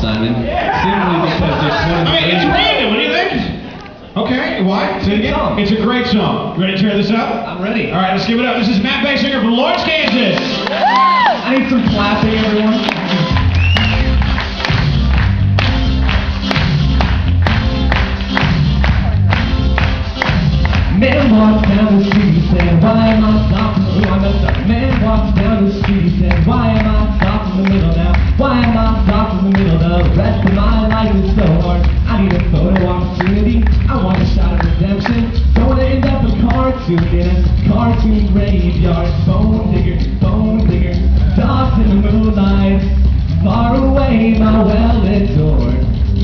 Simon. Simply because it's one of the It's random. What do you think? Okay, why? Say it again. It's a great song. You ready to tear this up? I'm ready. All right, let's give it up. This is Matt Basinger from Lawrence, Kansas. I need some clapping, everyone. Man walks down the street saying, why am I stopping? Oh, I messed up. Man walks down the street saying, why am I stopped in the middle now? Why am I stopped in the middle? The rest of my life is so hard. I need a photo opportunity. I want a shot of redemption. Don't want to end up a cartoon in a cartoon graveyard. Bone digger, dogs in the moonlight. Far away, my well-lit door.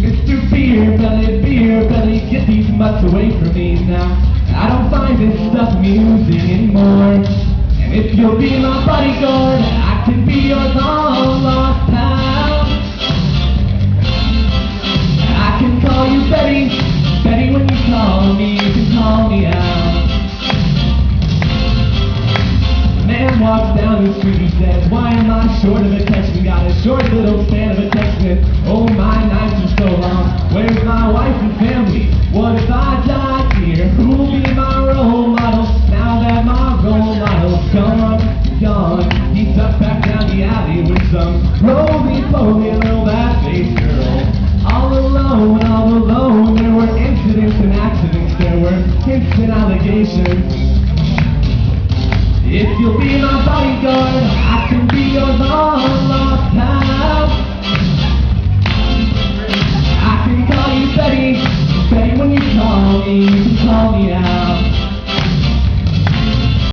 Mr. Beer Belly, get these mutts away from me now. I don't find this stuff amusing anymore. And if you'll be my bodyguard, I can be your long lost pal. I can call you Betty, Betty when you call me, you can call me out. Man walks down the street, he says, why am I short of attention? Got a short little span of attention. Oh, my nights are so long. Where's my wife and family? What if I die here? Who'll be my role model? Now that my role model's gone. He tucked back down the alley with some roly-poly little bat-faced girl. All alone, there were incidents and accidents. There were hints and allegations. If you'll be my bodyguard, I can be your long lost pal. I can call you Betty, Betty when you call me, you can call me out.